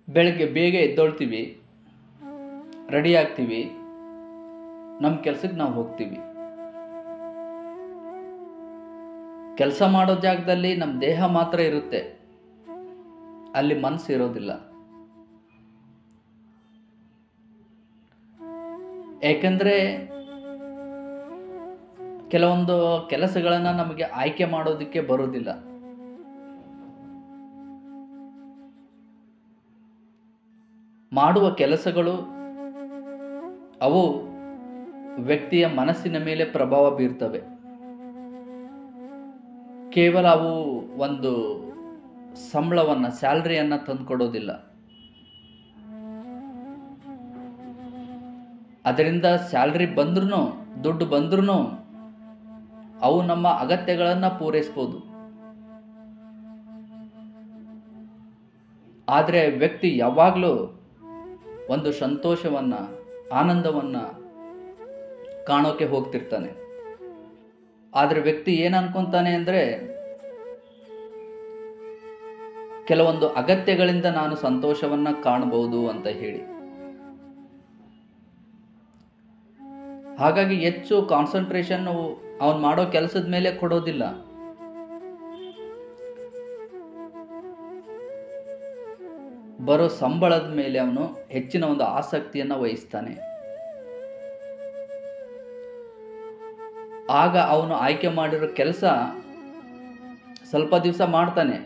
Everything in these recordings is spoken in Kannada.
ಬೆಳಗ್ಗೆ ಬೇಗ ಎದ್ದೊಳ್ತೀವಿ, ರೆಡಿ ಆಗ್ತೀವಿ, ನಮ್ಮ ಕೆಲಸಕ್ಕೆ ನಾವು ಹೋಗ್ತೀವಿ. ಕೆಲಸ ಮಾಡೋ ಜಾಗದಲ್ಲಿ ನಮ್ಮ ದೇಹ ಮಾತ್ರ ಇರುತ್ತೆ, ಅಲ್ಲಿ ಮನಸ್ಸು ಇರೋದಿಲ್ಲ. ಏಕೆಂದರೆ ಕೆಲವೊಂದು ಕೆಲಸಗಳನ್ನು ನಮಗೆ ಆಯ್ಕೆ ಮಾಡೋದಕ್ಕೆ ಬರೋದಿಲ್ಲ. ಮಾಡುವ ಕೆಲಸಗಳು ಅವು ವ್ಯಕ್ತಿಯ ಮನಸ್ಸಿನ ಮೇಲೆ ಪ್ರಭಾವ ಬೀರ್ತವೆ. ಕೇವಲ ಅವು ಒಂದು ಸಂಬಳವನ್ನು, ಸ್ಯಾಲ್ರಿಯನ್ನು ತಂದುಕೊಡೋದಿಲ್ಲ. ಅದರಿಂದ ಸ್ಯಾಲ್ರಿ ಬಂದ್ರೂ, ದುಡ್ಡು ಬಂದ್ರೂ ಅವು ನಮ್ಮ ಅಗತ್ಯಗಳನ್ನು ಪೂರೈಸ್ಬೋದು. ಆದರೆ ವ್ಯಕ್ತಿ ಯಾವಾಗಲೂ ಒಂದು ಸಂತೋಷವನ್ನು, ಆನಂದವನ್ನು ಕಾಣೋಕೆ ಹೋಗ್ತಿರ್ತಾನೆ. ಆದರೆ ವ್ಯಕ್ತಿ ಏನು ಅನ್ಕೊಂತಾನೆ ಅಂದರೆ, ಕೆಲವೊಂದು ಅಗತ್ಯಗಳಿಂದ ನಾನು ಸಂತೋಷವನ್ನು ಕಾಣಬಹುದು ಅಂತ ಹೇಳಿ. ಹಾಗಾಗಿ ಹೆಚ್ಚು ಕಾನ್ಸಂಟ್ರೇಷನ್ ಅವನು ಮಾಡೋ ಕೆಲಸದ ಮೇಲೆ ಕೊಡೋದಿಲ್ಲ. ಬರೋ ಸಂಬಳದ ಮೇಲೆ ಅವನು ಹೆಚ್ಚಿನ ಒಂದು ಆಸಕ್ತಿಯನ್ನು ವಹಿಸ್ತಾನೆ. ಆಗ ಅವನು ಆಯ್ಕೆ ಮಾಡಿರೋ ಕೆಲಸ ಸ್ವಲ್ಪ ದಿವಸ ಮಾಡ್ತಾನೆ,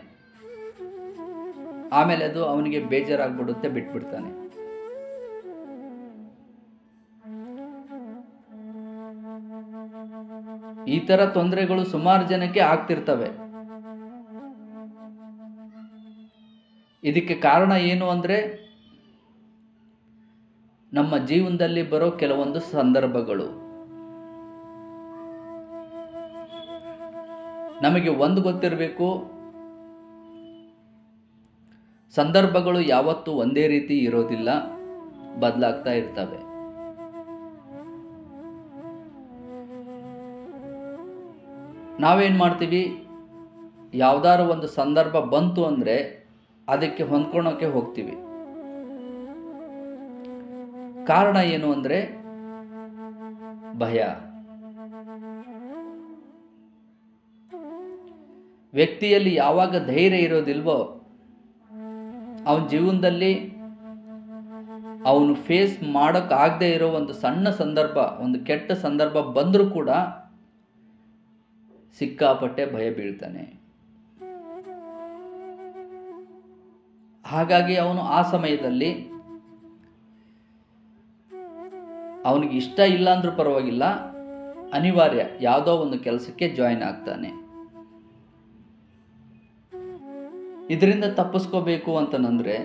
ಆಮೇಲೆ ಅದು ಅವನಿಗೆ ಬೇಜಾರಾಗ್ಬಿಡುತ್ತೆ, ಬಿಟ್ಬಿಡ್ತಾನೆ. ಈ ತರ ತೊಂದರೆಗಳು ಸುಮಾರು ಜನಕ್ಕೆ ಆಗ್ತಿರ್ತವೆ. ಇದಕ್ಕೆ ಕಾರಣ ಏನು ಅಂದ್ರೆ, ನಮ್ಮ ಜೀವನದಲ್ಲಿ ಬರೋ ಕೆಲವೊಂದು ಸಂದರ್ಭಗಳು. ನಮಗೆ ಒಂದು ಗೊತ್ತಿರಬೇಕು, ಸಂದರ್ಭಗಳು ಯಾವತ್ತೂ ಒಂದೇ ರೀತಿ ಇರೋದಿಲ್ಲ, ಬದಲಾಗ್ತಾ ಇರ್ತವೆ. ನಾವೇನು ಮಾಡ್ತೀವಿ, ಯಾವ್ದಾದ್ರು ಒಂದು ಸಂದರ್ಭ ಬಂತು ಅಂದರೆ ಅದಕ್ಕೆ ಹೊಂದ್ಕೊಳೋಕೆ ಹೋಗ್ತೀವಿ. ಕಾರಣ ಏನು ಅಂದರೆ ಭಯ. ವ್ಯಕ್ತಿಯಲ್ಲಿ ಯಾವಾಗ ಧೈರ್ಯ ಇರೋದಿಲ್ವೋ, ಅವನ ಜೀವನದಲ್ಲಿ ಅವನು ಫೇಸ್ ಮಾಡೋಕ್ಕಾಗದೇ ಇರೋ ಒಂದು ಸಣ್ಣ ಸಂದರ್ಭ, ಒಂದು ಕೆಟ್ಟ ಸಂದರ್ಭ ಬಂದರೂ ಕೂಡ ಸಿಕ್ಕಾಪಟ್ಟೆ ಭಯ ಬೀಳ್ತಾನೆ. ಹಾಗಾಗಿ ಅವನು ಆ ಸಮಯದಲ್ಲಿ ಅವನಿಗೆ ಇಷ್ಟ ಇಲ್ಲ ಅಂದ್ರೂ ಪರವಾಗಿಲ್ಲ, ಅನಿವಾರ್ಯ ಯಾವುದೋ ಒಂದು ಕೆಲಸಕ್ಕೆ ಜಾಯಿನ್ ಆಗ್ತಾನೆ. ಇದರಿಂದ ತಪ್ಪಿಸ್ಕೋಬೇಕು ಅಂತಂದ್ರೆ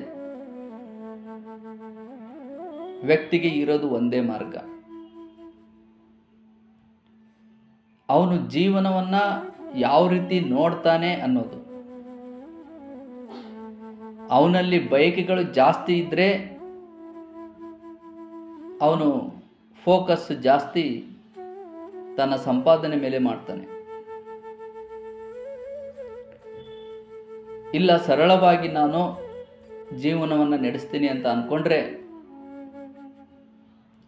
ವ್ಯಕ್ತಿಗೆ ಇರೋದು ಒಂದೇ ಮಾರ್ಗ. ಅವನು ಜೀವನವನ್ನ ಯಾವ ರೀತಿ ನೋಡ್ತಾನೆ ಅನ್ನೋದು. ಅವನಲ್ಲಿ ಬಯಕೆಗಳು ಜಾಸ್ತಿ ಇದ್ರೆ ಅವನು ಫೋಕಸ್ ಜಾಸ್ತಿ ತನ್ನ ಸಂಪಾದನೆ ಮೇಲೆ ಮಾಡ್ತಾನೆ. ಇಲ್ಲ, ಸರಳವಾಗಿ ನಾನು ಜೀವನವನ್ನು ನಡೆಸ್ತೀನಿ ಅಂತ ಅಂದ್ಕೊಂಡ್ರೆ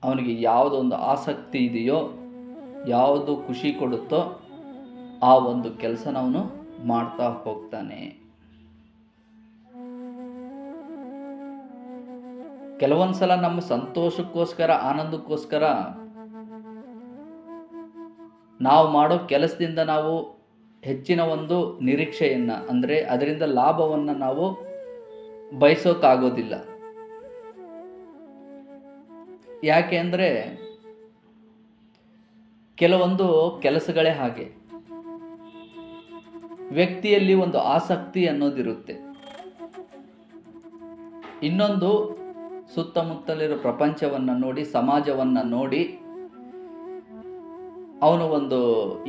ಅವನಿಗೆ ಯಾವುದೊಂದು ಆಸಕ್ತಿ ಇದೆಯೋ, ಯಾವುದು ಖುಷಿ ಕೊಡುತ್ತೋ ಆ ಒಂದು ಕೆಲಸನ ಅವನು ಮಾಡ್ತಾ ಹೋಗ್ತಾನೆ. ಕೆಲವೊಂದ್ಸಲ ನಮ್ಮ ಸಂತೋಷಕ್ಕೋಸ್ಕರ, ಆನಂದಕ್ಕೋಸ್ಕರ ನಾವು ಮಾಡೋ ಕೆಲಸದಿಂದ ನಾವು ಹೆಚ್ಚಿನ ಒಂದು ನಿರೀಕ್ಷೆಯನ್ನ, ಅಂದ್ರೆ ಅದರಿಂದ ಲಾಭವನ್ನ ನಾವು ಬಯಸೋಕ್ಕಾಗೋದಿಲ್ಲ. ಯಾಕೆ ಅಂದ್ರೆ ಕೆಲವೊಂದು ಕೆಲಸಗಳೇ ಹಾಗೆ. ವ್ಯಕ್ತಿಯಲ್ಲಿ ಒಂದು ಆಸಕ್ತಿ ಅನ್ನೋದಿರುತ್ತೆ, ಇನ್ನೊಂದು ಸುತ್ತಮುತ್ತಲಿರೋ ಪ್ರಪಂಚವನ್ನ ನೋಡಿ, ಸಮಾಜವನ್ನ ನೋಡಿ ಅವನು ಒಂದು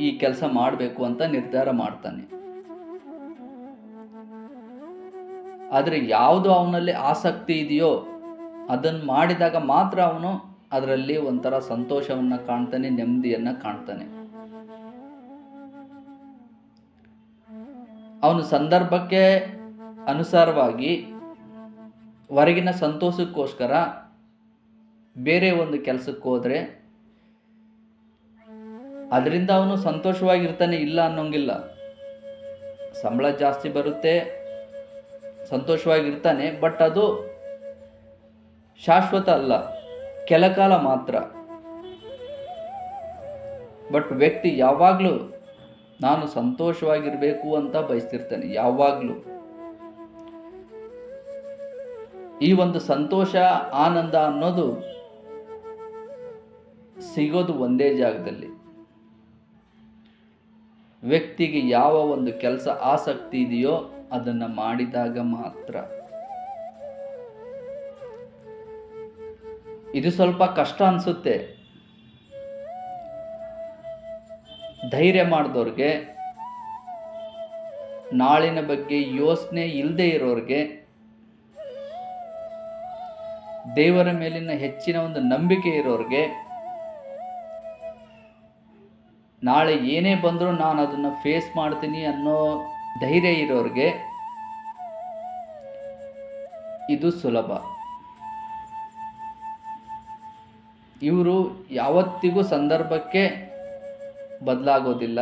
ಈ ಕೆಲಸ ಮಾಡಬೇಕು ಅಂತ ನಿರ್ಧಾರ ಮಾಡ್ತಾನೆ. ಆದರೆ ಯಾವುದು ಅವನಲ್ಲಿ ಆಸಕ್ತಿ ಇದೆಯೋ ಅದನ್ನು ಮಾಡಿದಾಗ ಮಾತ್ರ ಅವನು ಅದರಲ್ಲಿ ಒಂಥರ ಸಂತೋಷವನ್ನ ಕಾಣ್ತಾನೆ, ನೆಮ್ಮದಿಯನ್ನ ಕಾಣ್ತಾನೆ. ಅವನು ಸಂದರ್ಭಕ್ಕೆ ಅನುಸಾರವಾಗಿ ಹೊರಗಿನ ಸಂತೋಷಕ್ಕೋಸ್ಕರ ಬೇರೆ ಒಂದು ಕೆಲಸಕ್ಕೆ ಹೋದರೆ ಅದರಿಂದ ಅವನು ಸಂತೋಷವಾಗಿರ್ತಾನೆ, ಇಲ್ಲ ಅನ್ನೋಂಗಿಲ್ಲ. ಸಂಬಳ ಜಾಸ್ತಿ ಬರುತ್ತೆ, ಸಂತೋಷವಾಗಿರ್ತಾನೆ, ಬಟ್ ಅದು ಶಾಶ್ವತ ಅಲ್ಲ, ಕೆಲಕಾಲ ಮಾತ್ರ. ಬಟ್ ವ್ಯಕ್ತಿ ಯಾವಾಗಲೂ ನಾನು ಸಂತೋಷವಾಗಿರಬೇಕು ಅಂತ ಬಯಸ್ತಿರ್ತಾನೆ, ಯಾವಾಗಲೂ. ಈ ಒಂದು ಸಂತೋಷ, ಆನಂದ ಅನ್ನೋದು ಸಿಗೋದು ಒಂದೇ ಜಾಗದಲ್ಲಿ. ವ್ಯಕ್ತಿಗೆ ಯಾವ ಒಂದು ಕೆಲಸ ಆಸಕ್ತಿ ಇದೆಯೋ ಅದನ್ನು ಮಾಡಿದಾಗ ಮಾತ್ರ. ಇದು ಸ್ವಲ್ಪ ಕಷ್ಟ ಅನಿಸುತ್ತೆ. ಧೈರ್ಯ ಮಾಡಿದವ್ರಿಗೆ, ನಾಳಿನ ಬಗ್ಗೆ ಯೋಚನೆ ಇಲ್ಲದೆ ಇರೋರಿಗೆ, ದೇವರ ಮೇಲಿನ ಹೆಚ್ಚಿನ ಒಂದು ನಂಬಿಕೆ ಇರೋರಿಗೆ, ನಾಳೆ ಏನೇ ಬಂದರೂ ನಾನು ಅದನ್ನು ಫೇಸ್ ಮಾಡ್ತೀನಿ ಅನ್ನೋ ಧೈರ್ಯ ಇರೋರಿಗೆ ಇದು ಸುಲಭ. ಇವರು ಯಾವತ್ತಿಗೂ ಸಂದರ್ಭಕ್ಕೆ ಬದಲಾಗೋದಿಲ್ಲ.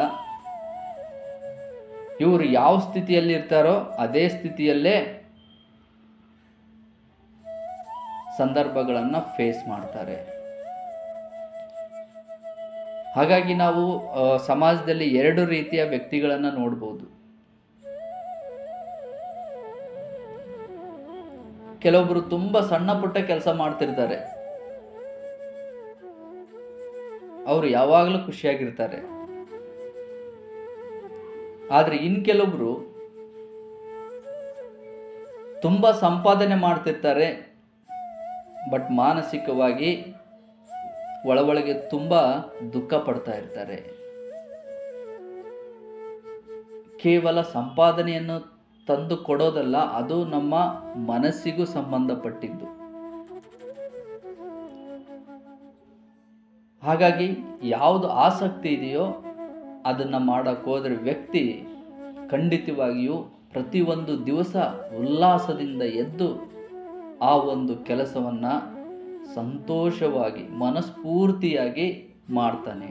ಇವರು ಯಾವ ಸ್ಥಿತಿಯಲ್ಲಿ ಇರ್ತಾರೋ ಅದೇ ಸ್ಥಿತಿಯಲ್ಲೇ ಸಂದರ್ಭಗಳನ್ನು ಫೇಸ್ ಮಾಡ್ತಾರೆ. ಹಾಗಾಗಿ ನಾವು ಸಮಾಜದಲ್ಲಿ ಎರಡು ರೀತಿಯ ವ್ಯಕ್ತಿಗಳನ್ನು ನೋಡ್ಬೋದು. ಕೆಲವೊಬ್ರು ತುಂಬಾ ಸಣ್ಣ ಪುಟ್ಟ ಕೆಲಸ ಮಾಡ್ತಿರ್ತಾರೆ, ಅವರು ಯಾವಾಗಲೂ ಖುಷಿಯಾಗಿರ್ತಾರೆ. ಆದ್ರೆ ಇನ್ ಕೆಲವೊಬ್ರು ತುಂಬಾ ಸಂಪಾದನೆ ಮಾಡ್ತಿರ್ತಾರೆ, ಬಟ್ ಮಾನಸಿಕವಾಗಿ ಒಳಗೆ ತುಂಬಾ ದುಃಖ ಪಡ್ತಾ ಇರ್ತಾರೆ. ಕೇವಲ ಸಂಪಾದನೆಯನ್ನು ತಂದು ಕೊಡೋದಲ್ಲ, ಅದು ನಮ್ಮ ಮನಸ್ಸಿಗೂ ಸಂಬಂಧಪಟ್ಟಿದ್ದು. ಹಾಗಾಗಿ ಯಾವುದು ಆಸಕ್ತಿ ಇದೆಯೋ ಅದನ್ನ ಮಾಡಕ್ ಹೋದ್ರೆ ವ್ಯಕ್ತಿ ಖಂಡಿತವಾಗಿಯೂ ಪ್ರತಿಯೊಂದು ದಿವಸ ಉಲ್ಲಾಸದಿಂದ ಎದ್ದು ಆ ಒಂದು ಕೆಲಸವನ್ನ ಸಂತೋಷವಾಗಿ ಮನಸ್ಫೂರ್ತಿಯಾಗಿ ಮಾಡ್ತಾನೆ.